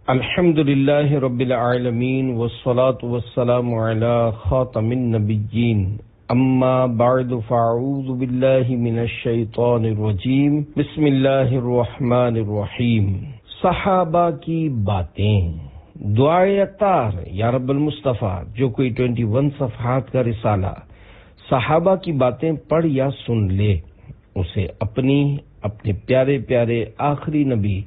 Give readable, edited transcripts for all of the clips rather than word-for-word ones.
الحمدللہ رب العالمین والصلاة والسلام علی خاتم النبیین اما بعد فاعوذ باللہ من الشیطان الرجیم بسم اللہ الرحمن الرحیم۔ صحابہ کی باتیں، دعائے عطار یا رب المصطفیٰ، جو کوئی 21 صفحات کا رسالہ صحابہ کی باتیں پڑھ یا سن لے، اسے اپنے پیارے پیارے آخری نبی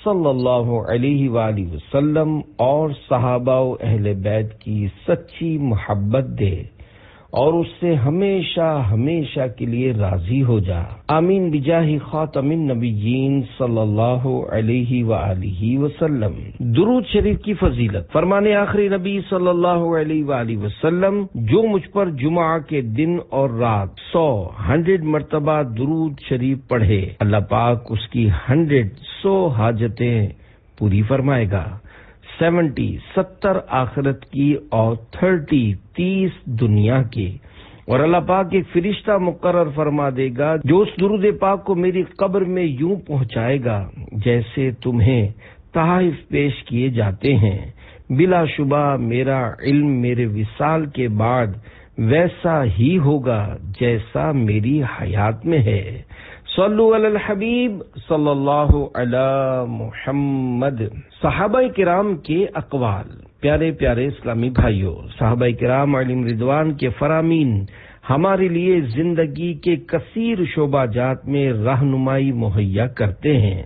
صلی اللہ علیہ وآلہ وسلم اور صحابہ و اہل بیت کی سچی محبت دے اور اس سے ہمیشہ ہمیشہ کے لیے راضی ہو جا، آمین بجاہ خاتم النبیین صلی اللہ علیہ وآلہ وسلم۔ درود شریف کی فضیلت، فرمان آخری نبی صلی اللہ علیہ وآلہ وسلم، جو مجھ پر جمعہ کے دن اور رات 100 مرتبہ درود شریف پڑھے، اللہ پاک اس کی 100 حاجتیں پوری فرمائے گا، 70 آخرت کی اور 30 دنیا کی، اور اللہ پاک ایک فرشتہ مقرر فرما دے گا جو اس درود پاک کو میری قبر میں یوں پہنچائے گا جیسے تمہیں تحائف پیش کیے جاتے ہیں۔ بلا شبہ میرا علم میرے وصال کے بعد ویسا ہی ہوگا جیسا میری حیات میں ہے۔ صلو علی الحبیب صلی اللہ علی محمد۔ صحابہ کرام کے اقوال، پیارے پیارے اسلامی بھائیوں، صحابہ کرام علیہم رضوان کے فرامین ہمارے لیے زندگی کے کثیر شعبہ جات میں رہنمائی مہیا کرتے ہیں،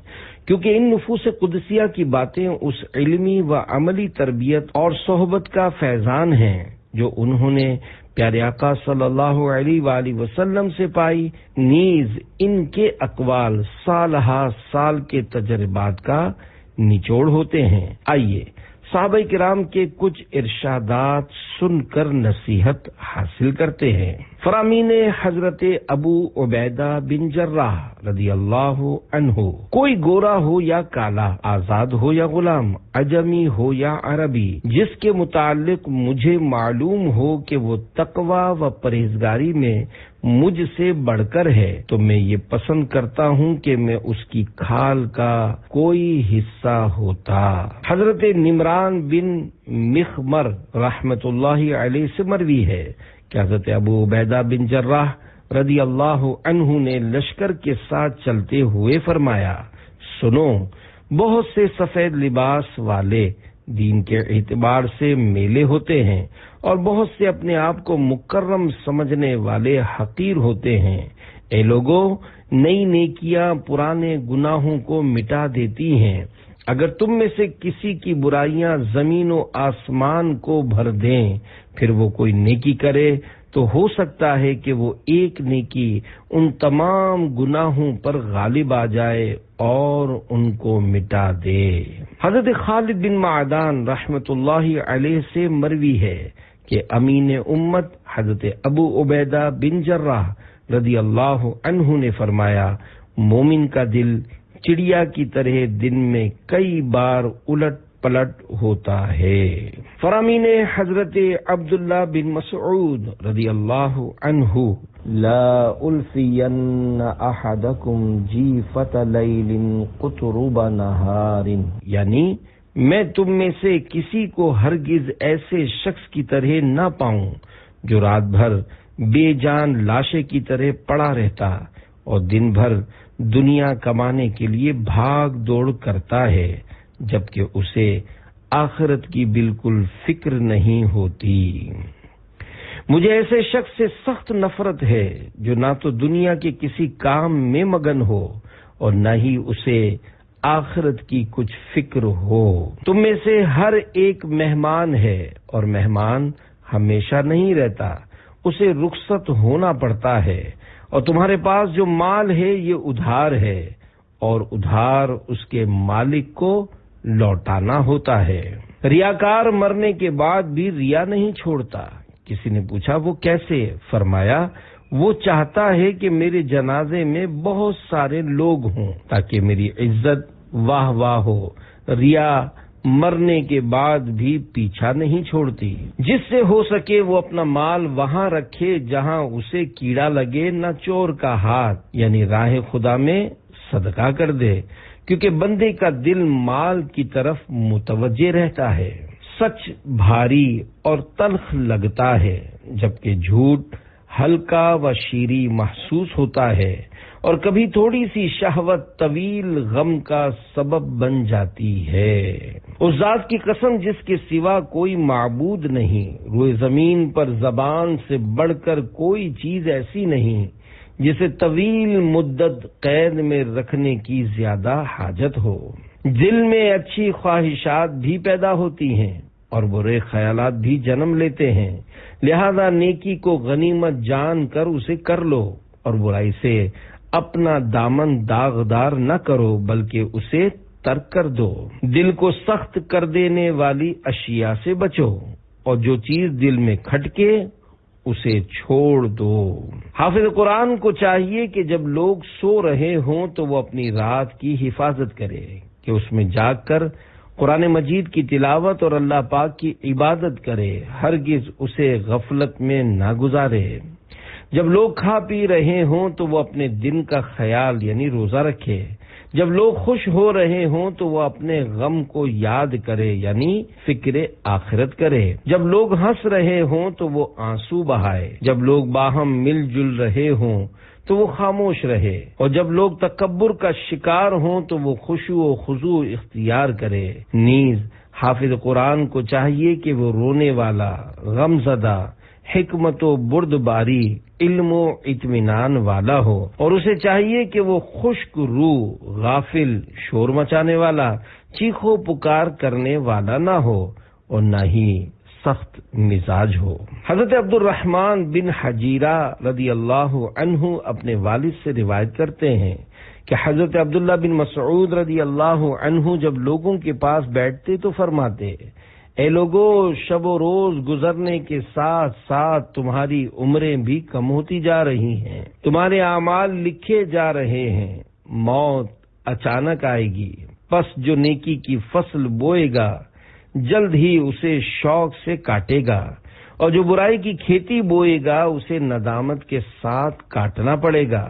کیونکہ ان نفوس قدسیہ کی باتیں اس علمی و عملی تربیت اور صحبت کا فیضان ہیں جو انہوں نے پیارے آقا صلی اللہ علیہ وآلہ وسلم سے پائی، نیز ان کے اقوال سال ہا سال کے تجربات کا نچوڑ ہوتے ہیں۔ آئیے صحابہ کرام کے کچھ ارشادات سن کر نصیحت حاصل کرتے ہیں۔ فرامین حضرت ابو عبیدہ بن جراح رضی اللہ عنہ، کوئی گورا ہو یا کالا، آزاد ہو یا غلام، عجمی ہو یا عربی، جس کے متعلق مجھے معلوم ہو کہ وہ تقوی و پرہیزگاری میں مجھ سے بڑھ کر ہے، تو میں یہ پسند کرتا ہوں کہ میں اس کی کھال کا کوئی حصہ ہوتا۔ حضرت نمران بن مخمر رحمت اللہ علیہ سے مروی ہے کہ حضرت ابو عبیدہ بن جراح رضی اللہ عنہ نے لشکر کے ساتھ چلتے ہوئے فرمایا، سنو، بہت سے سفید لباس والے دین کے اعتبار سے میلے ہوتے ہیں اور بہت سے اپنے آپ کو مکرم سمجھنے والے حقیر ہوتے ہیں۔ اے لوگو، نئی نیکیاں پرانے گناہوں کو مٹا دیتی ہیں۔ اگر تم میں سے کسی کی برائیاں زمین و آسمان کو بھر دیں، پھر وہ کوئی نیکی کرے تو ہو سکتا ہے کہ وہ ایک نیکی ان تمام گناہوں پر غالب آ جائے اور ان کو مٹا دے۔ حضرت خالد بن معدان رحمت اللہ علیہ سے مروی ہے کہ امین امت حضرت ابو عبیدہ بن جراح رضی اللہ عنہ نے فرمایا، مومن کا دل چڑیا کی طرح دن میں کئی بار الٹ پلٹ ہوتا ہے۔ فرامین حضرت عبداللہ بن مسعود رضی اللہ عنہ، لا الفین احدکم جیفت لیل قطرب نہار، یعنی میں تم میں سے کسی کو ہرگز ایسے شخص کی طرح نہ پاؤں جو رات بھر بے جان لاشے کی طرح پڑا رہتا اور دن بھر دنیا کمانے کے لیے بھاگ دوڑ کرتا ہے، جبکہ اسے آخرت کی بالکل فکر نہیں ہوتی۔ مجھے ایسے شخص سے سخت نفرت ہے جو نہ تو دنیا کے کسی کام میں مگن ہو اور نہ ہی اسے آخرت کی کچھ فکر ہو۔ تم میں سے ہر ایک مہمان ہے اور مہمان ہمیشہ نہیں رہتا، اسے رخصت ہونا پڑتا ہے، اور تمہارے پاس جو مال ہے یہ ادھار ہے اور ادھار اس کے مالک کو لوٹانا ہوتا ہے۔ ریاکار مرنے کے بعد بھی ریا نہیں چھوڑتا۔ کسی نے پوچھا وہ کیسے؟ فرمایا، وہ چاہتا ہے کہ میرے جنازے میں بہت سارے لوگ ہوں تاکہ میری عزت واہ واہ ہو۔ ریا مرنے کے بعد بھی پیچھا نہیں چھوڑتی۔ جس سے ہو سکے وہ اپنا مال وہاں رکھے جہاں اسے کیڑا لگے، نہ چور کا ہاتھ، یعنی راہ خدا میں صدقہ کر دے، کیونکہ بندے کا دل مال کی طرف متوجہ رہتا ہے، سچ بھاری اور تلخ لگتا ہے جبکہ جھوٹ ہلکا و شیریں محسوس ہوتا ہے، اور کبھی تھوڑی سی شہوت طویل غم کا سبب بن جاتی ہے۔ اس ذات کی قسم جس کے سوا کوئی معبود نہیں، روئے زمین پر زبان سے بڑھ کر کوئی چیز ایسی نہیں جسے طویل مدت قید میں رکھنے کی زیادہ حاجت ہو۔ دل میں اچھی خواہشات بھی پیدا ہوتی ہیں اور برے خیالات بھی جنم لیتے ہیں، لہذا نیکی کو غنیمت جان کر اسے کر لو اور برائی سے اپنا دامن داغدار نہ کرو بلکہ اسے ترک کر دو۔ دل کو سخت کر دینے والی اشیاء سے بچو اور جو چیز دل میں کھٹکے اسے چھوڑ دو۔ حافظ قرآن کو چاہیے کہ جب لوگ سو رہے ہوں تو وہ اپنی رات کی حفاظت کرے کہ اس میں جاگ کر قرآن مجید کی تلاوت اور اللہ پاک کی عبادت کرے، ہرگز اسے غفلت میں نہ گزارے۔ جب لوگ کھا پی رہے ہوں تو وہ اپنے دن کا خیال یعنی روزہ رکھے، جب لوگ خوش ہو رہے ہوں تو وہ اپنے غم کو یاد کرے یعنی فکر آخرت کرے، جب لوگ ہنس رہے ہوں تو وہ آنسو بہائے، جب لوگ باہم مل جل رہے ہوں تو وہ خاموش رہے، اور جب لوگ تکبر کا شکار ہوں تو وہ خشوع و خضوع اختیار کرے۔ نیز حافظ قرآن کو چاہیے کہ وہ رونے والا، غم زدہ، حکمت و بردباری، علم و اطمینان والا ہو، اور اسے چاہیے کہ وہ خشک روح، غافل، شور مچانے والا، چیخو پکار کرنے والا نہ ہو اور نہ ہی سخت مزاج ہو۔ حضرت عبد الرحمن بن حجیرہ رضی اللہ عنہ اپنے والد سے روایت کرتے ہیں کہ حضرت عبداللہ بن مسعود رضی اللہ عنہ جب لوگوں کے پاس بیٹھتے تو فرماتے، اے لوگو، شب و روز گزرنے کے ساتھ ساتھ تمہاری عمریں بھی کم ہوتی جا رہی ہیں، تمہارے اعمال لکھے جا رہے ہیں، موت اچانک آئے گی، پس جو نیکی کی فصل بوئے گا جلد ہی اسے شوق سے کاٹے گا، اور جو برائی کی کھیتی بوئے گا اسے ندامت کے ساتھ کاٹنا پڑے گا۔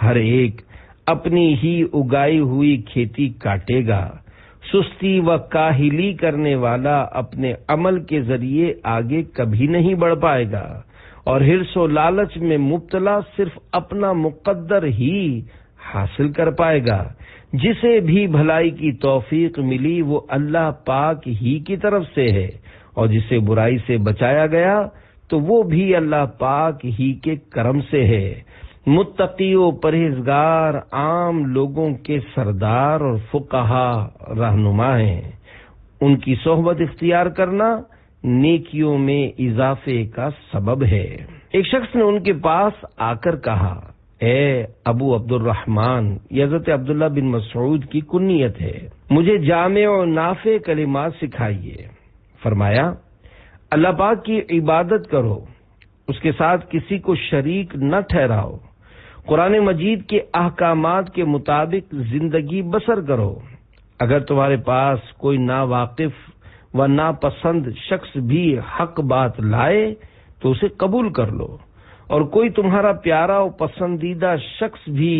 ہر ایک اپنی ہی اگائی ہوئی کھیتی کاٹے گا۔ سستی و کاہلی کرنے والا اپنے عمل کے ذریعے آگے کبھی نہیں بڑھ پائے گا، اور حرص و لالچ میں مبتلا صرف اپنا مقدر ہی حاصل کر پائے گا۔ جسے بھی بھلائی کی توفیق ملی وہ اللہ پاک ہی کی طرف سے ہے، اور جسے برائی سے بچایا گیا تو وہ بھی اللہ پاک ہی کے کرم سے ہے۔ متقی و پرہیزگار عام لوگوں کے سردار اور فقہا رہنما ہیں، ان کی صحبت اختیار کرنا نیکیوں میں اضافے کا سبب ہے۔ ایک شخص نے ان کے پاس آ کر کہا، اے ابو عبد الرحمن، یہ حضرت عبداللہ بن مسعود کی کنیت ہے، مجھے جامع و نافع کلمات سکھائیے۔ فرمایا، اللہ پاک کی عبادت کرو، اس کے ساتھ کسی کو شریک نہ ٹھہراؤ، قرآن مجید کے احکامات کے مطابق زندگی بسر کرو۔ اگر تمہارے پاس کوئی ناواقف و ناپسند شخص بھی حق بات لائے تو اسے قبول کر لو، اور کوئی تمہارا پیارا و پسندیدہ شخص بھی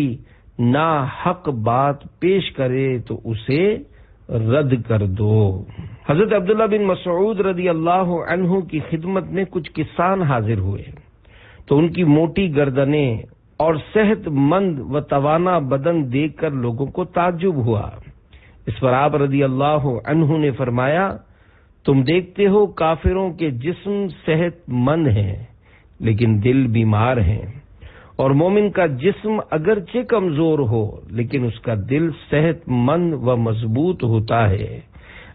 نا حق بات پیش کرے تو اسے رد کر دو۔ حضرت عبداللہ بن مسعود رضی اللہ عنہ کی خدمت میں کچھ کسان حاضر ہوئے تو ان کی موٹی گردنیں اور صحت مند و توانا بدن دیکھ کر لوگوں کو تعجب ہوا۔ اس پر آپ رضی اللہ عنہ نے فرمایا، تم دیکھتے ہو کافروں کے جسم صحت مند ہیں لیکن دل بیمار ہیں، اور مومن کا جسم اگرچہ کمزور ہو لیکن اس کا دل صحت مند و مضبوط ہوتا ہے۔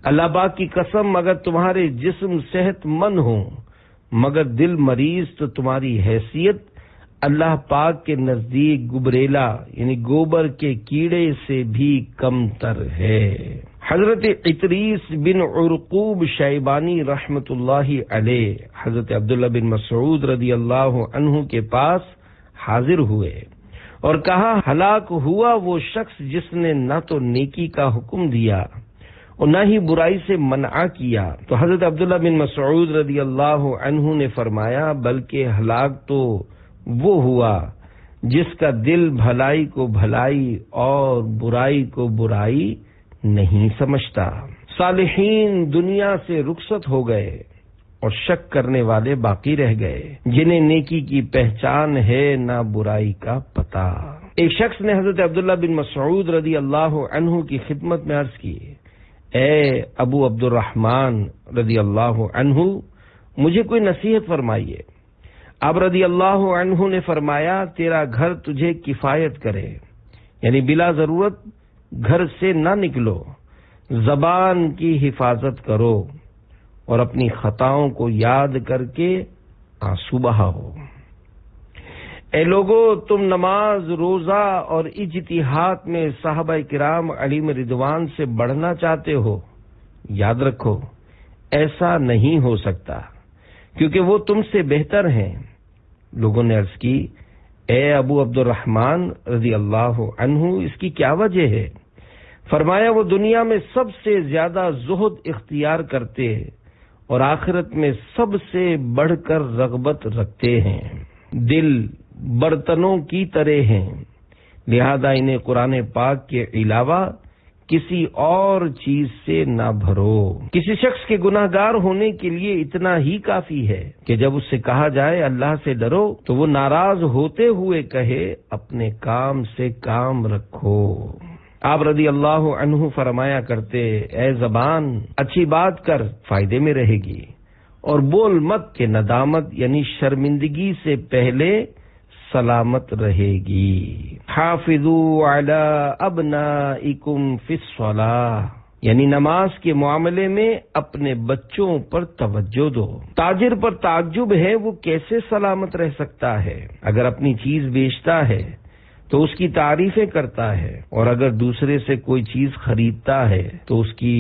اللہ پاک کی قسم، اگر تمہارے جسم صحت مند ہوں مگر دل مریض تو تمہاری حیثیت اللہ پاک کے نزدیک گبریلا یعنی گوبر کے کیڑے سے بھی کم تر ہے۔ حضرت ادریس بن عرقوب شیبانی رحمت اللہ علیہ حضرت عبداللہ بن مسعود رضی اللہ عنہ کے پاس حاضر ہوئے اور کہا، ہلاک ہوا وہ شخص جس نے نہ تو نیکی کا حکم دیا اور نہ ہی برائی سے منع کیا۔ تو حضرت عبداللہ بن مسعود رضی اللہ عنہ نے فرمایا، بلکہ ہلاک تو وہ ہوا جس کا دل بھلائی کو بھلائی اور برائی کو برائی نہیں سمجھتا۔ صالحین دنیا سے رخصت ہو گئے اور شک کرنے والے باقی رہ گئے، جنہیں نیکی کی پہچان ہے نہ برائی کا پتہ۔ ایک شخص نے حضرت عبداللہ بن مسعود رضی اللہ عنہ کی خدمت میں عرض کی، اے ابو عبد الرحمن رضی اللہ عنہ، مجھے کوئی نصیحت فرمائیے۔ اب رضی اللہ عنہ نے فرمایا، تیرا گھر تجھے کفایت کرے، یعنی بلا ضرورت گھر سے نہ نکلو، زبان کی حفاظت کرو اور اپنی خطاؤں کو یاد کر کے آنسو بہاؤ۔ اے لوگو، تم نماز، روزہ اور اجتہاد میں صحابہ کرام علیہم رضوان سے بڑھنا چاہتے ہو، یاد رکھو ایسا نہیں ہو سکتا، کیونکہ وہ تم سے بہتر ہیں۔ لوگوں نے عرض کی، اے ابو عبد الرحمن رضی اللہ عنہ، اس کی کیا وجہ ہے؟ فرمایا، وہ دنیا میں سب سے زیادہ زہد اختیار کرتے اور آخرت میں سب سے بڑھ کر رغبت رکھتے ہیں۔ دل برتنوں کی طرح ہیں، لہذا انہیں قرآن پاک کے علاوہ کسی اور چیز سے نہ بھرو۔ کسی شخص کے گناہ گار ہونے کے لیے اتنا ہی کافی ہے کہ جب اس سے کہا جائے اللہ سے ڈرو تو وہ ناراض ہوتے ہوئے کہے اپنے کام سے کام رکھو۔ آپ رضی اللہ عنہ فرمایا کرتے، اے زبان، اچھی بات کر، فائدے میں رہے گی، اور بول مت کہ ندامت یعنی شرمندگی سے پہلے سلامت رہے گی۔ حافظوا علی ابنائکم فی الصلاۃ، یعنی نماز کے معاملے میں اپنے بچوں پر توجہ دو۔ تاجر پر تعجب ہے، وہ کیسے سلامت رہ سکتا ہے؟ اگر اپنی چیز بیچتا ہے تو اس کی تعریفیں کرتا ہے، اور اگر دوسرے سے کوئی چیز خریدتا ہے تو اس کی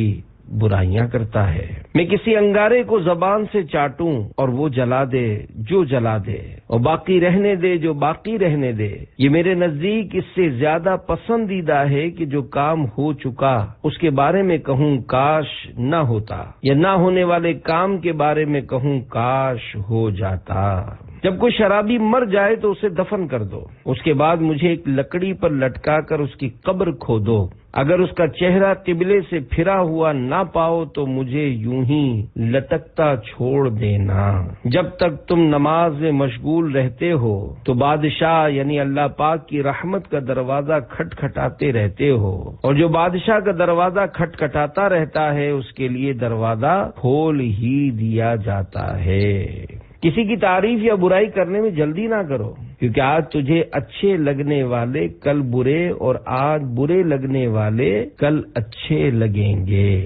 برائیاں کرتا ہے۔ میں کسی انگارے کو زبان سے چاٹوں اور وہ جلا دے جو جلا دے، اور باقی رہنے دے جو باقی رہنے دے، یہ میرے نزدیک اس سے زیادہ پسندیدہ ہے کہ جو کام ہو چکا اس کے بارے میں کہوں کاش نہ ہوتا، یا نہ ہونے والے کام کے بارے میں کہوں کاش ہو جاتا۔ جب کوئی شرابی مر جائے تو اسے دفن کر دو، اس کے بعد مجھے ایک لکڑی پر لٹکا کر اس کی قبر کھودو۔ اگر اس کا چہرہ قبلے سے پھرا ہوا نہ پاؤ تو مجھے یوں ہی لٹکتا چھوڑ دینا۔ جب تک تم نماز میں مشغول رہتے ہو تو بادشاہ یعنی اللہ پاک کی رحمت کا دروازہ کھٹکھٹاتے رہتے ہو، اور جو بادشاہ کا دروازہ کھٹکھٹاتا رہتا ہے اس کے لیے دروازہ کھول ہی دیا جاتا ہے۔ کسی کی تعریف یا برائی کرنے میں جلدی نہ کرو، کیونکہ آج تجھے اچھے لگنے والے کل برے، اور آج برے لگنے والے کل اچھے لگیں گے۔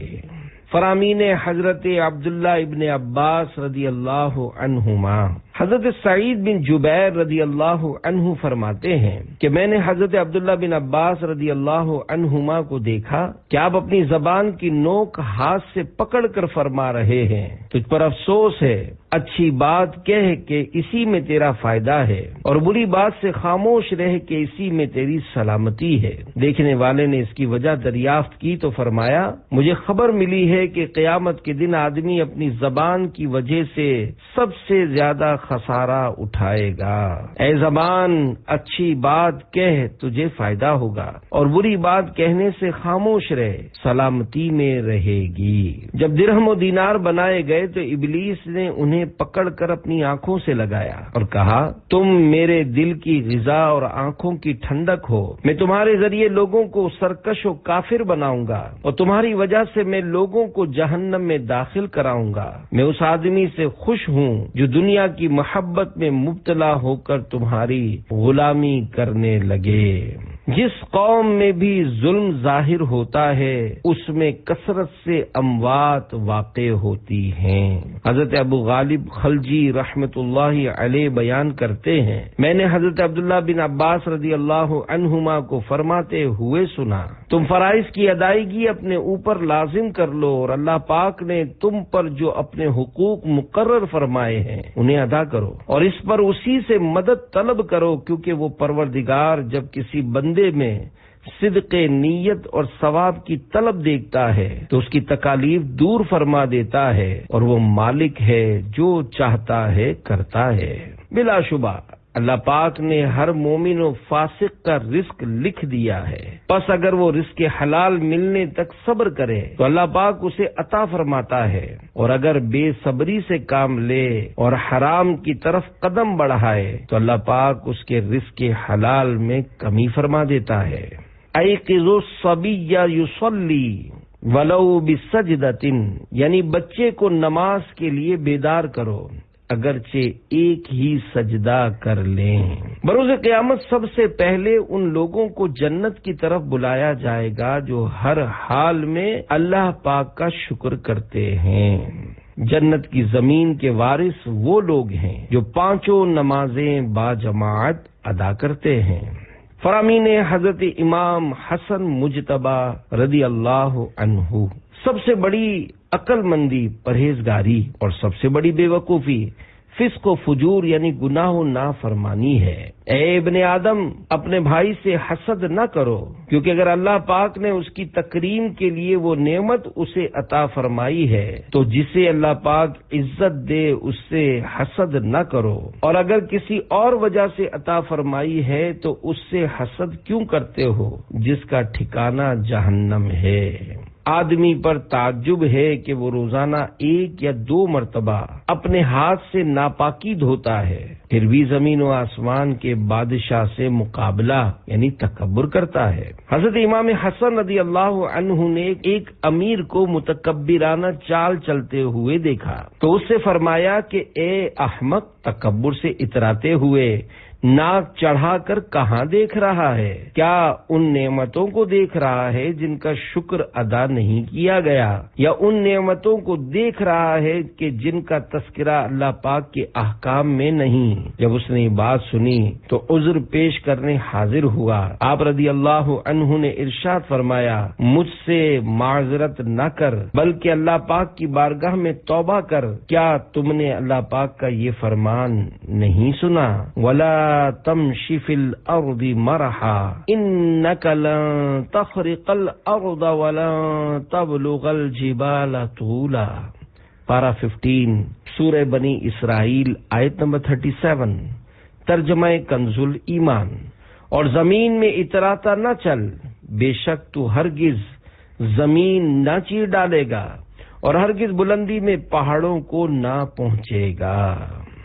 فرامین حضرت عبداللہ ابن عباس رضی اللہ عنہما، حضرت سعید بن جبیر رضی اللہ عنہ فرماتے ہیں کہ میں نے حضرت عبداللہ بن عباس رضی اللہ عنہما کو دیکھا کہ آپ اپنی زبان کی نوک ہاتھ سے پکڑ کر فرما رہے ہیں، تجھ پر افسوس ہے، اچھی بات کہہ کہ اسی میں تیرا فائدہ ہے، اور بری بات سے خاموش رہ کہ اسی میں تیری سلامتی ہے۔ دیکھنے والے نے اس کی وجہ دریافت کی تو فرمایا، مجھے خبر ملی ہے کہ قیامت کے دن آدمی اپنی زبان کی وجہ سے سب سے زیادہ خسارہ اٹھائے گا۔ اے زبان، اچھی بات کہہ، تجھے فائدہ ہوگا، اور بری بات کہنے سے خاموش رہ، سلامتی میں رہے گی۔ جب درہم و دینار بنائے گئے تو ابلیس نے انہیں پکڑ کر اپنی آنکھوں سے لگایا اور کہا، تم میرے دل کی غذا اور آنکھوں کی ٹھنڈک ہو، میں تمہارے ذریعے لوگوں کو سرکش و کافر بناؤں گا، اور تمہاری وجہ سے میں لوگوں کو جہنم میں داخل کراؤں گا۔ میں اس آدمی سے خوش ہوں جو دنیا کی محبت میں مبتلا ہو کر تمہاری غلامی کرنے لگے۔ جس قوم میں بھی ظلم ظاہر ہوتا ہے اس میں کثرت سے اموات واقع ہوتی ہیں۔ حضرت ابو غالب خلجی رحمت اللہ علیہ بیان کرتے ہیں، میں نے حضرت عبداللہ بن عباس رضی اللہ عنہما کو فرماتے ہوئے سنا، تم فرائض کی ادائیگی اپنے اوپر لازم کر لو، اور اللہ پاک نے تم پر جو اپنے حقوق مقرر فرمائے ہیں انہیں ادا کرو، اور اس پر اسی سے مدد طلب کرو، کیونکہ وہ پروردگار جب کسی بندے میں صدق نیت اور ثواب کی طلب دیکھتا ہے تو اس کی تکالیف دور فرما دیتا ہے، اور وہ مالک ہے جو چاہتا ہے کرتا ہے۔ بلا شبہ اللہ پاک نے ہر مومن و فاسق کا رزق لکھ دیا ہے، پس اگر وہ رزق حلال ملنے تک صبر کرے تو اللہ پاک اسے عطا فرماتا ہے، اور اگر بے صبری سے کام لے اور حرام کی طرف قدم بڑھائے تو اللہ پاک اس کے رزق حلال میں کمی فرما دیتا ہے۔ ایقظوا الصبی یصلی ولو بسجدۃ، یعنی بچے کو نماز کے لیے بیدار کرو اگرچہ ایک ہی سجدہ کر لیں۔ بروز قیامت سب سے پہلے ان لوگوں کو جنت کی طرف بلایا جائے گا جو ہر حال میں اللہ پاک کا شکر کرتے ہیں۔ جنت کی زمین کے وارث وہ لوگ ہیں جو پانچوں نمازیں باجماعت ادا کرتے ہیں۔ فرامین حضرت امام حسن مجتبی رضی اللہ عنہ، سب سے بڑی عقل مندی پرہیزگاری اور سب سے بڑی بے وقوفی فسق و فجور یعنی گناہ و نافرمانی ہے۔ اے ابن آدم، اپنے بھائی سے حسد نہ کرو، کیونکہ اگر اللہ پاک نے اس کی تکریم کے لیے وہ نعمت اسے عطا فرمائی ہے تو جسے اللہ پاک عزت دے اس سے حسد نہ کرو، اور اگر کسی اور وجہ سے عطا فرمائی ہے تو اس سے حسد کیوں کرتے ہو جس کا ٹھکانہ جہنم ہے۔ آدمی پر تعجب ہے کہ وہ روزانہ 1 یا 2 مرتبہ اپنے ہاتھ سے ناپاکی دھوتا ہے، پھر بھی زمین و آسمان کے بادشاہ سے مقابلہ یعنی تکبر کرتا ہے۔ حضرت امام حسن رضی اللہ عنہ نے ایک امیر کو متکبرانہ چال چلتے ہوئے دیکھا تو اس سے فرمایا کہ اے احمق، تکبر سے اتراتے ہوئے ناک چڑھا کر کہاں دیکھ رہا ہے؟ کیا ان نعمتوں کو دیکھ رہا ہے جن کا شکر ادا نہیں کیا گیا، یا ان نعمتوں کو دیکھ رہا ہے کہ جن کا تذکرہ اللہ پاک کے احکام میں نہیں؟ جب اس نے یہ بات سنی تو عذر پیش کرنے حاضر ہوا۔ آپ رضی اللہ عنہ نے ارشاد فرمایا، مجھ سے معذرت نہ کر بلکہ اللہ پاک کی بارگاہ میں توبہ کر۔ کیا تم نے اللہ پاک کا یہ فرمان نہیں سنا؟ ولا تمشی فی الارض مرحا انک لن تخرق الارض ولن تبلغ الجبال طولا۔ پارہ 15 سورہ بنی اسرائیل آیت نمبر 37، ترجمہ کنز الایمان۔ اور زمین میں اتراتا نہ چل، بے شک تو ہرگز زمین نہ چیر ڈالے گا اور ہرگز بلندی میں پہاڑوں کو نہ پہنچے گا۔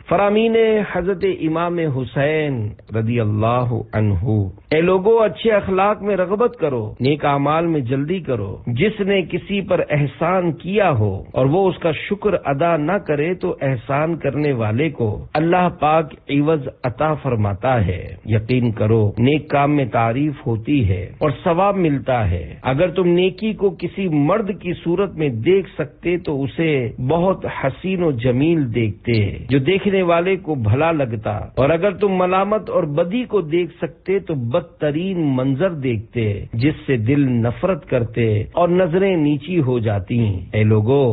فرامین حضرت امام حسین رضی اللہ عنہ، اے لوگو، اچھے اخلاق میں رغبت کرو، نیک اعمال میں جلدی کرو۔ جس نے کسی پر احسان کیا ہو اور وہ اس کا شکر ادا نہ کرے تو احسان کرنے والے کو اللہ پاک عوض عطا فرماتا ہے۔ یقین کرو، نیک کام میں تعریف ہوتی ہے اور ثواب ملتا ہے۔ اگر تم نیکی کو کسی مرد کی صورت میں دیکھ سکتے تو اسے بہت حسین و جمیل دیکھتے جو دیکھنے والے کو بھلا لگتا، اور اگر تم ملامت اور بدی کو دیکھ سکتے تو بدترین منظر دیکھتے جس سے دل نفرت کرتے اور نظریں نیچی ہو جاتی۔ اے لوگو،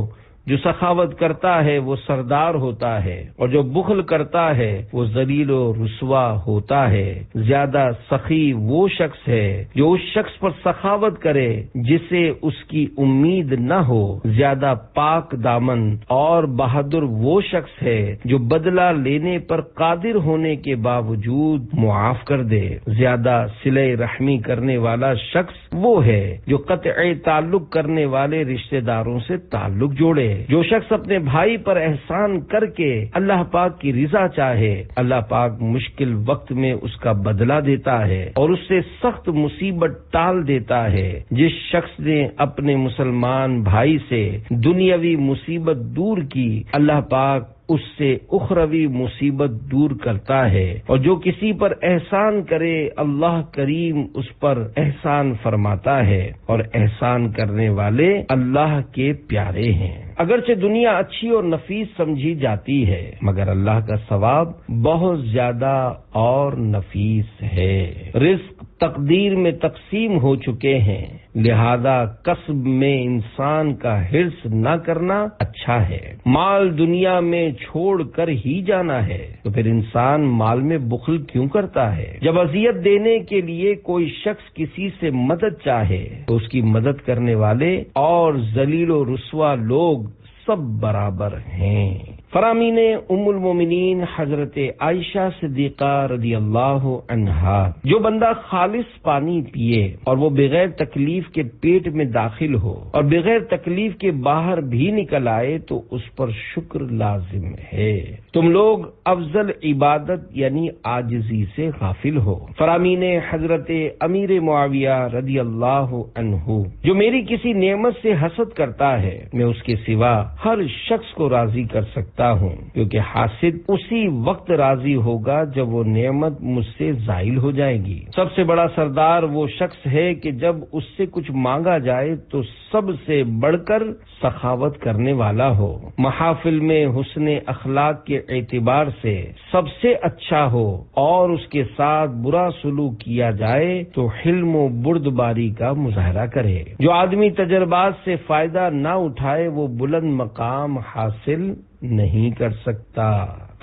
جو سخاوت کرتا ہے وہ سردار ہوتا ہے، اور جو بخل کرتا ہے وہ ذلیل و رسوا ہوتا ہے۔ زیادہ سخی وہ شخص ہے جو اس شخص پر سخاوت کرے جسے اس کی امید نہ ہو۔ زیادہ پاک دامن اور بہادر وہ شخص ہے جو بدلہ لینے پر قادر ہونے کے باوجود معاف کر دے۔ زیادہ صلہ رحمی کرنے والا شخص وہ ہے جو قطع تعلق کرنے والے رشتہ داروں سے تعلق جوڑے۔ جو شخص اپنے بھائی پر احسان کر کے اللہ پاک کی رضا چاہے، اللہ پاک مشکل وقت میں اس کا بدلہ دیتا ہے اور اس سے سخت مصیبت ٹال دیتا ہے۔ جس شخص نے اپنے مسلمان بھائی سے دنیاوی مصیبت دور کی، اللہ پاک اس سے اخروی مصیبت دور کرتا ہے، اور جو کسی پر احسان کرے اللہ کریم اس پر احسان فرماتا ہے، اور احسان کرنے والے اللہ کے پیارے ہیں۔ اگرچہ دنیا اچھی اور نفیس سمجھی جاتی ہے مگر اللہ کا ثواب بہت زیادہ اور نفیس ہے۔ رزق تقدیر میں تقسیم ہو چکے ہیں، لہذا کسب میں انسان کا حرص نہ کرنا اچھا ہے۔ مال دنیا میں چھوڑ کر ہی جانا ہے تو پھر انسان مال میں بخل کیوں کرتا ہے؟ جب اذیت دینے کے لیے کوئی شخص کسی سے مدد چاہے تو اس کی مدد کرنے والے اور ذلیل و رسوا لوگ سب برابر ہیں۔ فرامین ام المومنین حضرت عائشہ صدیقہ رضی اللہ عنہا، جو بندہ خالص پانی پیے اور وہ بغیر تکلیف کے پیٹ میں داخل ہو اور بغیر تکلیف کے باہر بھی نکل آئے تو اس پر شکر لازم ہے۔ تم لوگ افضل عبادت یعنی عاجزی سے غافل ہو۔ فرامین حضرت امیر معاویہ رضی اللہ عنہ، جو میری کسی نعمت سے حسد کرتا ہے میں اس کے سوا ہر شخص کو راضی کر سکتا ہوں، کیونکہ حاسد اسی وقت راضی ہوگا جب وہ نعمت مجھ سے زائل ہو جائے گی۔ سب سے بڑا سردار وہ شخص ہے کہ جب اس سے کچھ مانگا جائے تو سب سے بڑھ کر سخاوت کرنے والا ہو، محافل میں حسن اخلاق کے اعتبار سے سب سے اچھا ہو، اور اس کے ساتھ برا سلوک کیا جائے تو حلم و بردباری کا مظاہرہ کرے۔ جو آدمی تجربات سے فائدہ نہ اٹھائے وہ بلند مقام حاصل نہیں کر سکتا۔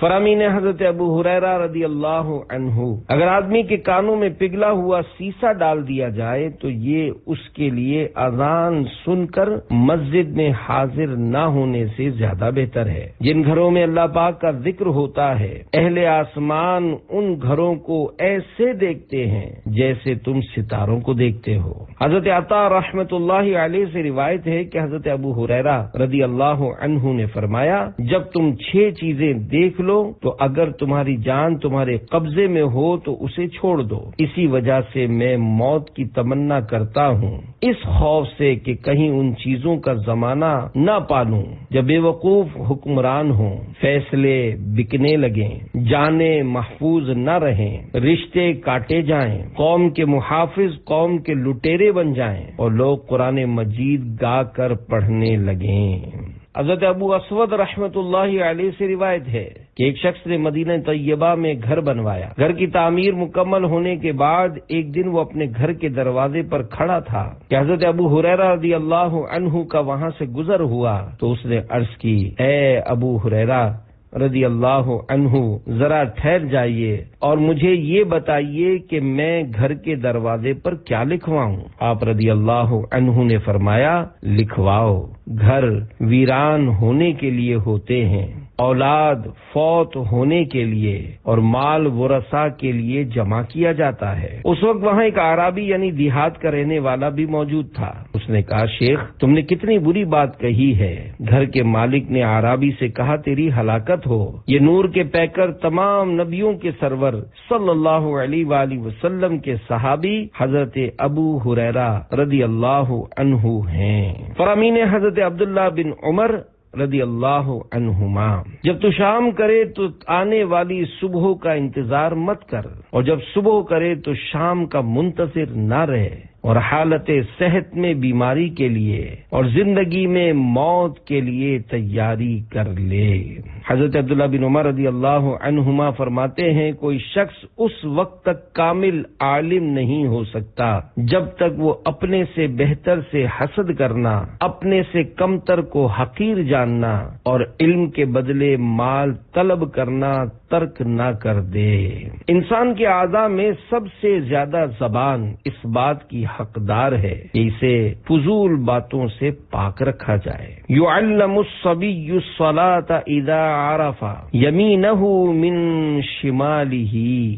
فرامین حضرت ابو ہریرہ رضی اللہ عنہ، اگر آدمی کے کانوں میں پگھلا ہوا سیسا ڈال دیا جائے تو یہ اس کے لیے اذان سن کر مسجد میں حاضر نہ ہونے سے زیادہ بہتر ہے۔ جن گھروں میں اللہ پاک کا ذکر ہوتا ہے اہل آسمان ان گھروں کو ایسے دیکھتے ہیں جیسے تم ستاروں کو دیکھتے ہو۔ حضرت عطا رحمت اللہ علیہ سے روایت ہے کہ حضرت ابو ہریرہ رضی اللہ عنہ نے فرمایا، جب تم 6 چیزیں دیکھ لو تو اگر تمہاری جان تمہارے قبضے میں ہو تو اسے چھوڑ دو۔ اسی وجہ سے میں موت کی تمنا کرتا ہوں، اس خوف سے کہ کہیں ان چیزوں کا زمانہ نہ پالوں جب بے وقوف حکمران ہوں، فیصلے بکنے لگیں، جانیں محفوظ نہ رہیں، رشتے کاٹے جائیں، قوم کے محافظ قوم کے لٹیرے بن جائیں اور لوگ قرآن مجید گا کر پڑھنے لگیں۔ حضرت ابو اسود رحمت اللہ علیہ سے روایت ہے کہ ایک شخص نے مدینہ طیبہ میں گھر بنوایا۔ گھر کی تعمیر مکمل ہونے کے بعد ایک دن وہ اپنے گھر کے دروازے پر کھڑا تھا کہ حضرت ابو ہریرہ رضی اللہ عنہ کا وہاں سے گزر ہوا تو اس نے عرض کی، اے ابو ہریرہ رضی اللہ عنہ، ذرا ٹھہر جائیے اور مجھے یہ بتائیے کہ میں گھر کے دروازے پر کیا لکھواؤں؟ آپ رضی اللہ عنہ نے فرمایا، لکھواؤ، گھر ویران ہونے کے لیے ہوتے ہیں، اولاد فوت ہونے کے لیے اور مال ورثاء کے لیے جمع کیا جاتا ہے۔ اس وقت وہاں ایک اعرابی یعنی دیہات کا رہنے والا بھی موجود تھا۔ اس نے کہا، شیخ تم نے کتنی بری بات کہی ہے۔ گھر کے مالک نے اعرابی سے کہا، تیری ہلاکت ہو، یہ نور کے پیکر تمام نبیوں کے سرور صلی اللہ علیہ وآلہ وسلم کے صحابی حضرت ابو ہریرہ رضی اللہ عنہ ہیں۔ فرامین حضرت عبداللہ بن عمر رضی اللہ عنہما، جب تو شام کرے تو آنے والی صبح کا انتظار مت کر، اور جب صبح کرے تو شام کا منتظر نہ رہے، اور حالت صحت میں بیماری کے لیے اور زندگی میں موت کے لیے تیاری کر لے۔ حضرت عبداللہ بن عمر رضی اللہ عنہما فرماتے ہیں، کوئی شخص اس وقت تک کامل عالم نہیں ہو سکتا جب تک وہ اپنے سے بہتر سے حسد کرنا، اپنے سے کمتر کو حقیر جاننا اور علم کے بدلے مال طلب کرنا ترک نہ کر دے۔ انسان کے اعضاء میں سب سے زیادہ زبان اس بات کی حقدار ہے کہ اسے فضول باتوں سے پاک رکھا جائے۔ یعلم الصبی الصلاۃ اذا عرف یمینہ من شمالہ،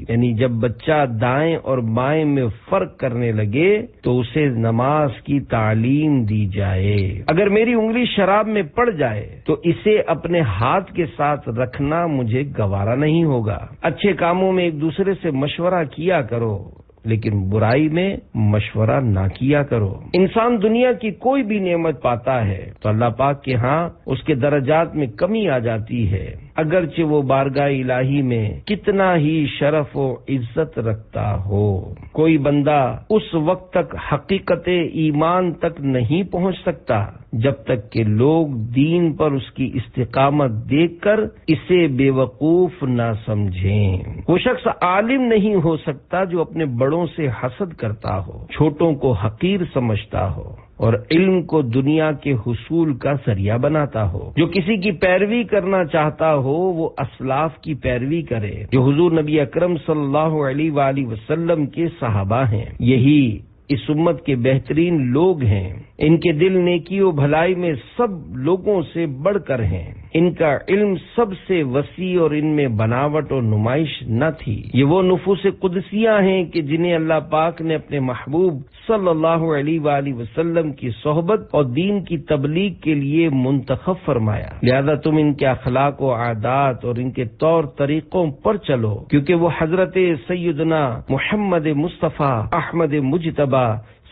یعنی جب بچہ دائیں اور بائیں میں فرق کرنے لگے تو اسے نماز کی تعلیم دی جائے۔ اگر میری انگلی شراب میں پڑ جائے تو اسے اپنے ہاتھ کے ساتھ رکھنا مجھے گوارا نہیں ہوگا۔ اچھے کاموں میں ایک دوسرے سے مشورہ کیا کرو، لیکن برائی میں مشورہ نہ کیا کرو۔ انسان دنیا کی کوئی بھی نعمت پاتا ہے تو اللہ پاک کے ہاں اس کے درجات میں کمی آ جاتی ہے، اگرچہ وہ بارگاہ الہی میں کتنا ہی شرف و عزت رکھتا ہو۔ کوئی بندہ اس وقت تک حقیقت ایمان تک نہیں پہنچ سکتا جب تک کہ لوگ دین پر اس کی استقامت دیکھ کر اسے بے وقوف نہ سمجھیں۔ وہ شخص عالم نہیں ہو سکتا جو اپنے بڑوں سے حسد کرتا ہو، چھوٹوں کو حقیر سمجھتا ہو اور علم کو دنیا کے حصول کا ذریعہ بناتا ہو۔ جو کسی کی پیروی کرنا چاہتا ہو وہ اسلاف کی پیروی کرے جو حضور نبی اکرم صلی اللہ علیہ وآلہ وسلم کے صحابہ ہیں۔ یہی اس امت کے بہترین لوگ ہیں، ان کے دل نیکی و بھلائی میں سب لوگوں سے بڑھ کر ہیں۔ ان کا علم سب سے وسیع اور ان میں بناوٹ اور نمائش نہ تھی۔ یہ وہ نفوس قدسیہ ہیں کہ جنہیں اللہ پاک نے اپنے محبوب صلی اللہ علیہ وآلہ وسلم کی صحبت اور دین کی تبلیغ کے لیے منتخب فرمایا، لہذا تم ان کے اخلاق و عادات اور ان کے طور طریقوں پر چلو، کیونکہ وہ حضرت سیدنا محمد مصطفیٰ احمد مجتبی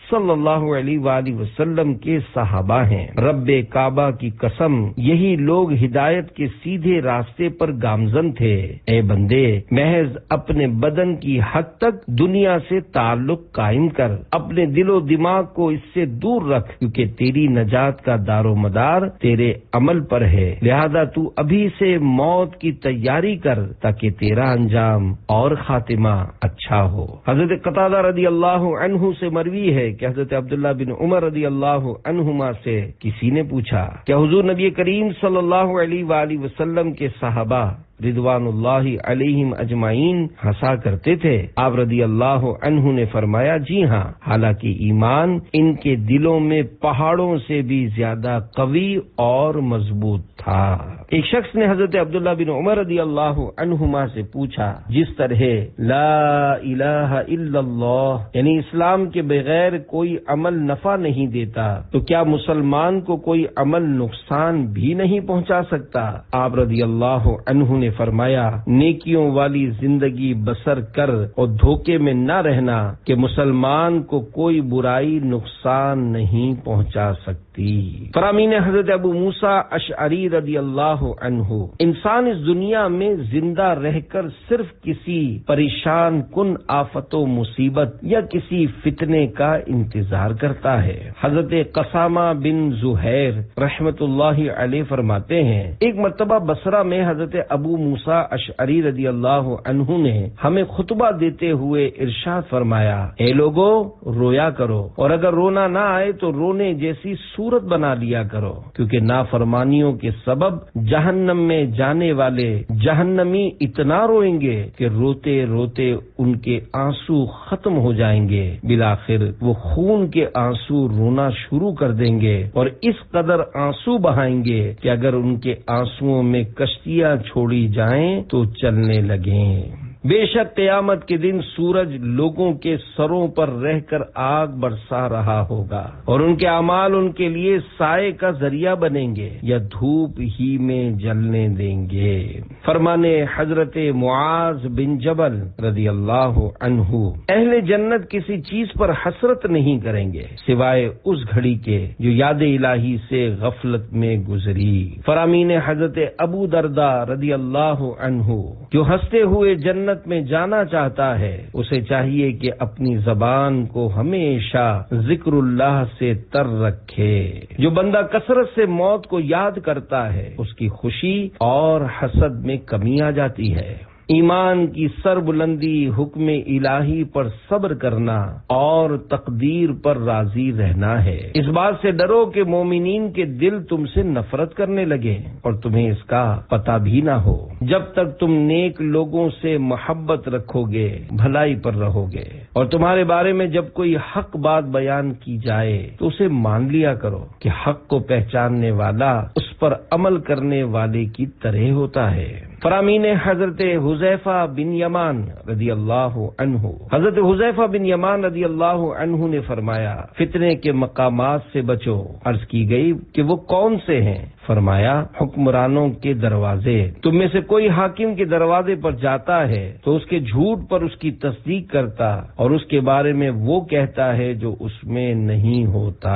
صلی اللہ علیہ وآلہ وسلم کے صحابہ ہیں۔ رب کعبہ کی قسم، یہی لوگ ہدایت کے سیدھے راستے پر گامزن تھے۔ اے بندے، محض اپنے بدن کی حد تک دنیا سے تعلق قائم کر، اپنے دل و دماغ کو اس سے دور رکھ، کیونکہ تیری نجات کا دار و مدار تیرے عمل پر ہے، لہذا تو ابھی سے موت کی تیاری کر تاکہ تیرا انجام اور خاتمہ اچھا ہو۔ حضرت قتادہ رضی اللہ عنہ سے مروی ہے کہ حضرت عبداللہ بن عمر رضی اللہ عنہما سے کسی نے پوچھا کہ حضور نبی کریم صلی اللہ علیہ وآلہ وسلم کے صحابہ رضوان اللہ علیہم اجمعین ہنسا کرتے تھے؟ آپ رضی اللہ عنہ نے فرمایا، جی ہاں، حالانکہ ایمان ان کے دلوں میں پہاڑوں سے بھی زیادہ قوی اور مضبوط تھا۔ ایک شخص نے حضرت عبداللہ بن عمر رضی اللہ عنہما سے پوچھا، جس طرح لا الہ الا اللہ یعنی اسلام کے بغیر کوئی عمل نفع نہیں دیتا، تو کیا مسلمان کو کوئی عمل نقصان بھی نہیں پہنچا سکتا؟ آپ رضی اللہ عنہ نے فرمایا، نیکیوں والی زندگی بسر کر اور دھوکے میں نہ رہنا کہ مسلمان کو کوئی برائی نقصان نہیں پہنچا سکتی۔ فرامین حضرت ابو موسیٰ اشعری رضی اللہ عنہ، انسان اس دنیا میں زندہ رہ کر صرف کسی پریشان کن آفت و مصیبت یا کسی فتنے کا انتظار کرتا ہے۔ حضرت قسامہ بن زہیر رحمت اللہ علیہ فرماتے ہیں، ایک مرتبہ بصرہ میں حضرت ابو موسیٰ اشعری رضی اللہ عنہ نے ہمیں خطبہ دیتے ہوئے ارشاد فرمایا، اے لوگو، رویا کرو، اور اگر رونا نہ آئے تو رونے جیسی صورت بنا لیا کرو، کیونکہ نافرمانیوں کے سبب جہنم میں جانے والے جہنمی اتنا روئیں گے کہ روتے روتے ان کے آنسو ختم ہو جائیں گے، بالآخر وہ خون کے آنسو رونا شروع کر دیں گے اور اس قدر آنسو بہائیں گے کہ اگر ان کے آنسوؤں میں کشتیاں چھوڑی جائیں تو چلنے لگیں۔ بے شک قیامت کے دن سورج لوگوں کے سروں پر رہ کر آگ برسا رہا ہوگا اور ان کے اعمال ان کے لیے سائے کا ذریعہ بنیں گے یا دھوپ ہی میں جلنے دیں گے۔ فرمانے حضرت معاذ بن جبل رضی اللہ عنہ، اہل جنت کسی چیز پر حسرت نہیں کریں گے سوائے اس گھڑی کے جو یاد الہی سے غفلت میں گزری۔ فرامین حضرت ابو درداء رضی اللہ عنہ، جو ہنستے ہوئے جنت میں جانا چاہتا ہے، اسے چاہیے کہ اپنی زبان کو ہمیشہ ذکر اللہ سے تر رکھے۔ جو بندہ کثرت سے موت کو یاد کرتا ہے، اس کی خوشی اور حسد میں کمی آ جاتی ہے۔ ایمان کی سر بلندی حکم الہی پر صبر کرنا اور تقدیر پر راضی رہنا ہے۔ اس بات سے ڈرو کہ مومنین کے دل تم سے نفرت کرنے لگے اور تمہیں اس کا پتہ بھی نہ ہو۔ جب تک تم نیک لوگوں سے محبت رکھو گے، بھلائی پر رہو گے، اور تمہارے بارے میں جب کوئی حق بات بیان کی جائے تو اسے مان لیا کرو کہ حق کو پہچاننے والا اس پر عمل کرنے والے کی طرح ہوتا ہے۔ فرامین حضرت حذیفہ بن یمان رضی اللہ عنہ، حضرت حذیفہ بن یمان رضی اللہ عنہ نے فرمایا، فتنے کے مقامات سے بچو۔ عرض کی گئی کہ وہ کون سے ہیں؟ فرمایا، حکمرانوں کے دروازے۔ تم میں سے کوئی حاکم کے دروازے پر جاتا ہے تو اس کے جھوٹ پر اس کی تصدیق کرتا اور اس کے بارے میں وہ کہتا ہے جو اس میں نہیں ہوتا۔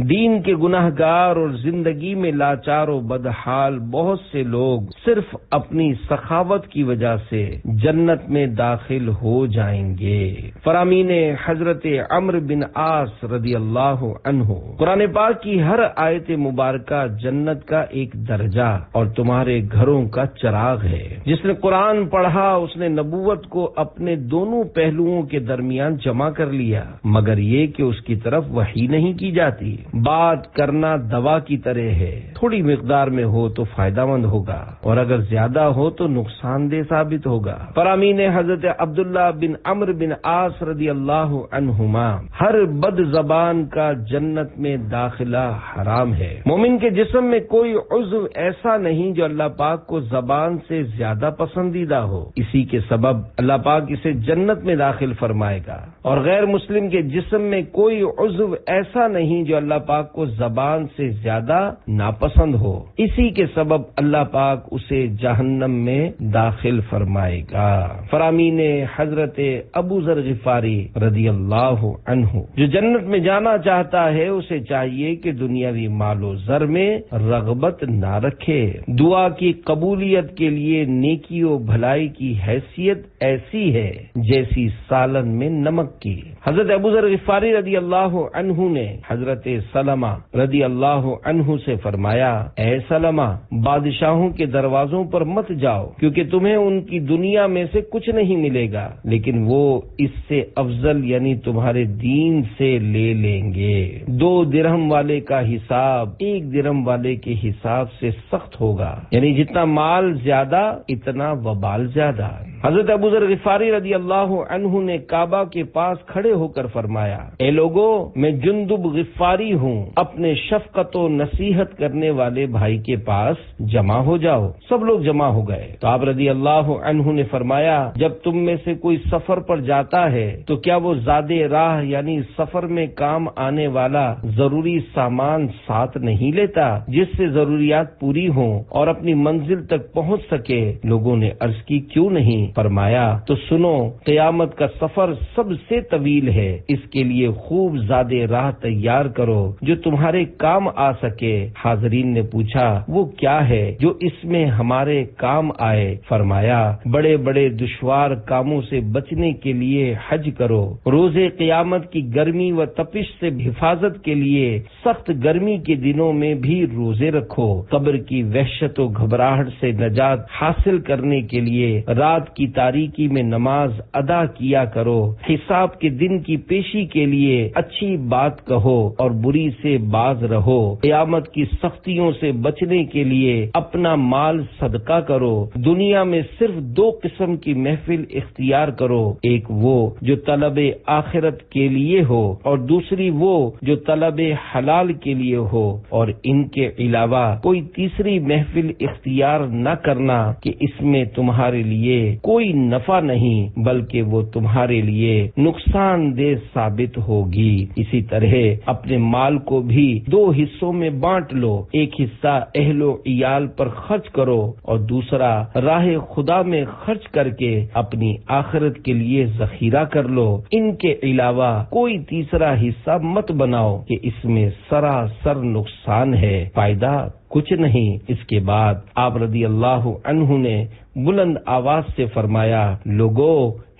دین کے گناہ گار اور زندگی میں لاچار و بدحال بہت سے لوگ صرف اپنی سخاوت کی وجہ سے جنت میں داخل ہو جائیں گے۔ فرامین حضرت عمرو بن عاص رضی اللہ عنہ، قرآن پاک کی ہر آیت مبارکہ جنت کا ایک درجہ اور تمہارے گھروں کا چراغ ہے۔ جس نے قرآن پڑھا اس نے نبوت کو اپنے دونوں پہلوؤں کے درمیان جمع کر لیا، مگر یہ کہ اس کی طرف وحی نہیں کی جاتی۔ بات کرنا دوا کی طرح ہے، تھوڑی مقدار میں ہو تو فائدہ مند ہوگا اور اگر زیادہ ہو تو نقصان دہ ثابت ہوگا۔ فرامین حضرت عبداللہ بن عمرو بن عاص رضی اللہ عنہما، ہر بد زبان کا جنت میں داخلہ حرام ہے۔ مومن کے جسم میں کوئی عضو ایسا نہیں جو اللہ پاک کو زبان سے زیادہ پسندیدہ ہو، اسی کے سبب اللہ پاک اسے جنت میں داخل فرمائے گا، اور غیر مسلم کے جسم میں کوئی عضو ایسا نہیں جو اللہ پاک کو زبان سے زیادہ ناپسند ہو، اسی کے سبب اللہ پاک اسے جہنم میں داخل فرمائے گا۔ فرامین حضرت ابو ذر غفاری رضی اللہ عنہ، جو جنت میں جانا چاہتا ہے اسے چاہیے کہ دنیاوی مال و زر میں رغبت نہ رکھے، دعا کی قبولیت کے لیے نیکی و بھلائی کی حیثیت ایسی ہے جیسی سالن میں نمک کی۔ حضرت ابو ذر غفاری رضی اللہ عنہ نے حضرت سلمہ رضی اللہ عنہ سے فرمایا، اے سلمہ، بادشاہوں کے دروازوں پر مت جاؤ، کیونکہ تمہیں ان کی دنیا میں سے کچھ نہیں ملے گا، لیکن وہ اس سے افضل یعنی تمہارے دین سے لے لیں گے۔ 2 درہم والے کا حساب 1 درہم والے کے حساب سے سخت ہوگا، یعنی جتنا مال زیادہ اتنا وبال زیادہ۔ حضرت ابو ذر غفاری رضی اللہ عنہ نے کعبہ کے پاس کھڑے ہو کر فرمایا، اے لوگو، میں جندب غفاری ہوں، اپنے شفقت و نصیحت کرنے والے بھائی کے پاس جمع ہو جاؤ۔ سب لوگ جمع ہو گئے تو آپ رضی اللہ عنہ نے فرمایا، جب تم میں سے کوئی سفر پر جاتا ہے تو کیا وہ زادے راہ یعنی سفر میں کام آنے والا ضروری سامان ساتھ نہیں لیتا جس سے ضروریات پوری ہوں اور اپنی منزل تک پہنچ سکے؟ لوگوں نے عرض کی، کیوں نہیں؟ فرمایا، تو سنو، قیامت کا سفر سب سے طویل ہے، اس کے لیے خوب زادے راہ تیار کرو جو تمہارے کام آ سکے۔ حاضرین نے پوچھا، وہ کیا ہے جو اس میں ہمارے کام آئے؟ فرمایا، بڑے بڑے دشوار کاموں سے بچنے کے لیے حج کرو، روز قیامت کی گرمی و تپش سے حفاظت کے لیے سخت گرمی کے دنوں میں بھی روزے رکھو، قبر کی وحشت و گھبراہٹ سے نجات حاصل کرنے کے لیے رات کی تاریکی میں نماز ادا کیا کرو، حساب کے دن کی پیشی کے لیے اچھی بات کہو اور بری سے باز رہو، قیامت کی سختیوں سے بچنے کے لیے اپنا مال صدقہ کرو، دنیا میں صرف 2 قسم کی محفل اختیار کرو، ایک وہ جو طلب آخرت کے لیے ہو اور دوسری وہ جو طلب حلال کے لیے ہو، اور ان کے علاوہ کوئی تیسری محفل اختیار نہ کرنا کہ اس میں تمہارے لیے کوئی نفع نہیں بلکہ وہ تمہارے لیے نقصان دہ ثابت ہوگی۔ اسی طرح اپنے مال کو بھی 2 حصوں میں بانٹ لو، ایک حصہ اہل و عیال پر خرچ کرو اور دوسرا راہ خدا میں خرچ کر کے اپنی آخرت کے لیے ذخیرہ کر لو، ان کے علاوہ کوئی تیسرا حصہ مت بناؤ کہ اس میں سراسر نقصان ہے، فائدہ کچھ نہیں۔ اس کے بعد آپ رضی اللہ عنہ نے بلند آواز سے فرمایا، لوگو،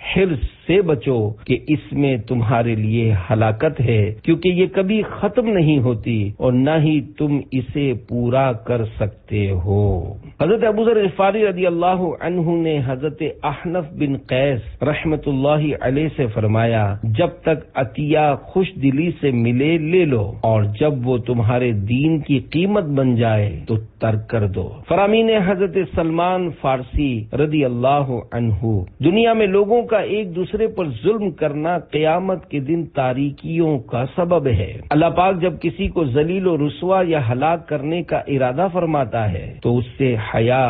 حرص سے بچو کہ اس میں تمہارے لیے ہلاکت ہے، کیونکہ یہ کبھی ختم نہیں ہوتی اور نہ ہی تم اسے پورا کر سکتے ہو۔ حضرت ابو ذر غفاری رضی اللہ عنہ نے حضرت احنف بن قیس رحمت اللہ علیہ سے فرمایا، جب تک عطیہ خوش دلی سے ملے لے لو، اور جب وہ تمہارے دین کی قیمت بن جائے تو ترک کر دو۔ فرامین حضرت سلمان فارسی رضی اللہ عنہ، دنیا میں لوگوں کا ایک دوسرے پر ظلم کرنا قیامت کے دن تاریکیوں کا سبب ہے۔ اللہ پاک جب کسی کو ذلیل و رسوا یا ہلاک کرنے کا ارادہ فرماتا ہے تو اس سے حیا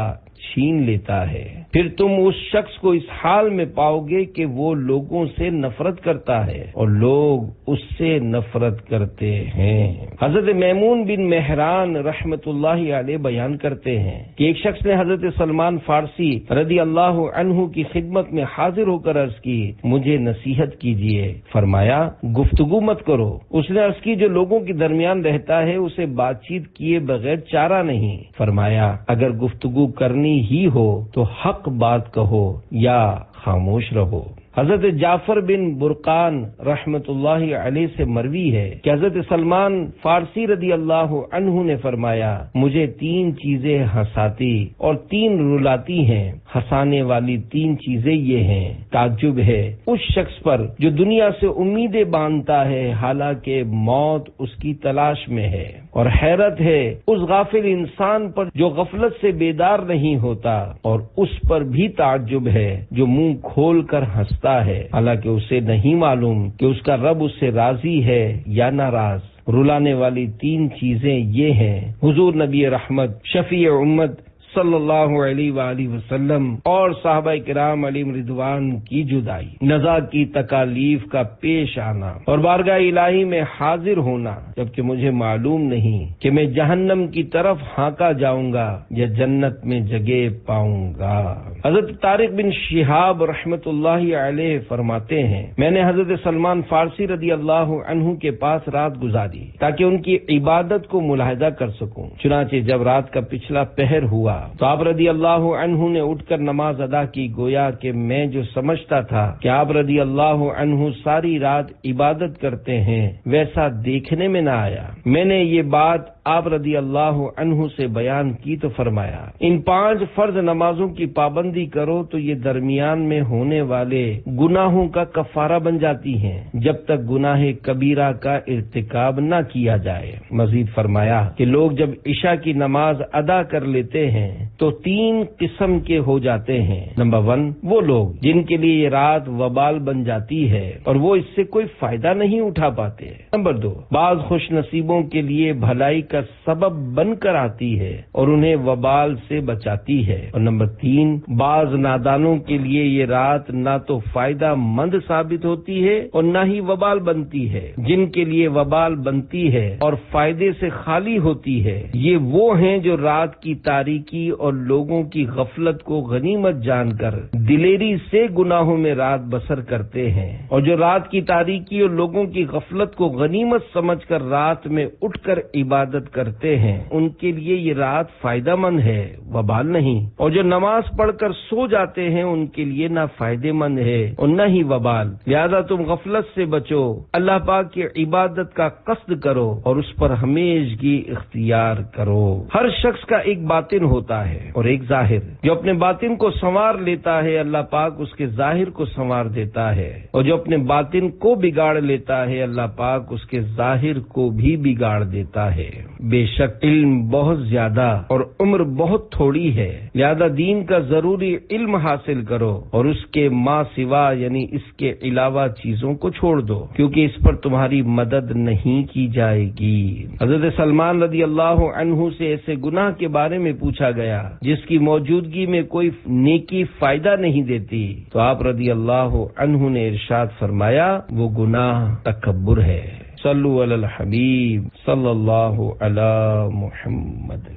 چھین لیتا ہے، پھر تم اس شخص کو اس حال میں پاؤ گے کہ وہ لوگوں سے نفرت کرتا ہے اور لوگ اس سے نفرت کرتے ہیں۔ حضرت میمون بن مہران رحمت اللہ علیہ بیان کرتے ہیں کہ ایک شخص نے حضرت سلمان فارسی رضی اللہ عنہ کی خدمت میں حاضر ہو کر عرض کی، مجھے نصیحت کیجیے۔ فرمایا، گفتگو مت کرو۔ اس نے عرض کی، جو لوگوں کے درمیان رہتا ہے اسے بات چیت کیے بغیر چارہ نہیں۔ فرمایا، اگر گفتگو کرنی ہی ہو تو حق بات کہو یا خاموش رہو۔ حضرت جعفر بن برقان رحمت اللہ علیہ سے مروی ہے کہ حضرت سلمان فارسی رضی اللہ عنہ نے فرمایا، مجھے 3 چیزیں ہنساتی اور 3 رلاتی ہیں۔ ہنسانے والی 3 چیزیں یہ ہیں، تعجب ہے اس شخص پر جو دنیا سے امیدیں باندھتا ہے حالانکہ موت اس کی تلاش میں ہے، اور حیرت ہے اس غافل انسان پر جو غفلت سے بیدار نہیں ہوتا، اور اس پر بھی تعجب ہے جو منہ کھول کر ہنستا ہے حالانکہ اسے نہیں معلوم کہ اس کا رب اس سے راضی ہے یا ناراض۔ رلانے والی 3 چیزیں یہ ہیں: حضور نبی رحمت، شفیع امت صلی اللہ علیہ وآلہ وسلم اور صحابہ کرام علیہم رضوان کی جدائی، نزا کی تکالیف کا پیش آنا اور بارگاہ الہی میں حاضر ہونا، جبکہ مجھے معلوم نہیں کہ میں جہنم کی طرف ہانکا جاؤں گا یا جنت میں جگہ پاؤں گا۔ حضرت طارق بن شہاب رحمت اللہ علیہ فرماتے ہیں، میں نے حضرت سلمان فارسی رضی اللہ عنہ کے پاس رات گزاری تاکہ ان کی عبادت کو ملاحظہ کر سکوں۔ چنانچہ جب رات کا پچھلا پہر ہوا تو آپ رضی اللہ عنہ نے اٹھ کر نماز ادا کی، گویا کہ میں جو سمجھتا تھا کہ آپ رضی اللہ عنہ ساری رات عبادت کرتے ہیں ویسا دیکھنے میں نہ آیا۔ میں نے یہ بات آپ رضی اللہ عنہ سے بیان کی تو فرمایا، ان 5 فرض نمازوں کی پابندی کرو تو یہ درمیان میں ہونے والے گناہوں کا کفارہ بن جاتی ہیں جب تک گناہ کبیرہ کا ارتکاب نہ کیا جائے۔ مزید فرمایا کہ لوگ جب عشاء کی نماز ادا کر لیتے ہیں تو 3 قسم کے ہو جاتے ہیں۔ نمبر 1، وہ لوگ جن کے لیے یہ رات وبال بن جاتی ہے اور وہ اس سے کوئی فائدہ نہیں اٹھا پاتے۔ نمبر 2، بعض خوش نصیبوں کے لیے بھلائی کا سبب بن کر آتی ہے اور انہیں وبال سے بچاتی ہے۔ اور نمبر 3، بعض نادانوں کے لیے یہ رات نہ تو فائدہ مند ثابت ہوتی ہے اور نہ ہی وبال بنتی ہے۔ جن کے لیے وبال بنتی ہے اور فائدے سے خالی ہوتی ہے، یہ وہ ہیں جو رات کی تاریکی اور لوگوں کی غفلت کو غنیمت جان کر دلیری سے گناہوں میں رات بسر کرتے ہیں، اور جو رات کی تاریکی اور لوگوں کی غفلت کو غنیمت سمجھ کر رات میں اٹھ کر عبادت کرتے ہیں، ان کے لیے یہ رات فائدہ مند ہے، وبال نہیں۔ اور جو نماز پڑھ کر سو جاتے ہیں، ان کے لیے نہ فائدے مند ہے اور نہ ہی وبال۔ لہذا تم غفلت سے بچو، اللہ پاک کی عبادت کا قصد کرو اور اس پر ہمیشگی اختیار کرو۔ ہر شخص کا ایک باطن ہوتا ہے اور ایک ظاہر، جو اپنے باطن کو سنوار لیتا ہے اللہ پاک اس کے ظاہر کو سنوار دیتا ہے، اور جو اپنے باطن کو بگاڑ لیتا ہے اللہ پاک اس کے ظاہر کو بھی بگاڑ دیتا ہے۔ بے شک علم بہت زیادہ اور عمر بہت تھوڑی ہے، لہذا دین کا ضروری علم حاصل کرو اور اس کے ماں سوا یعنی اس کے علاوہ چیزوں کو چھوڑ دو، کیونکہ اس پر تمہاری مدد نہیں کی جائے گی۔ حضرت سلمان رضی اللہ عنہ سے ایسے گناہ کے بارے میں پوچھا گیا جس کی موجودگی میں کوئی نیکی فائدہ نہیں دیتی، تو آپ رضی اللہ عنہ نے ارشاد فرمایا، وہ گناہ تکبر ہے۔ صلو علی الحبیب صلی اللہ علی محمد۔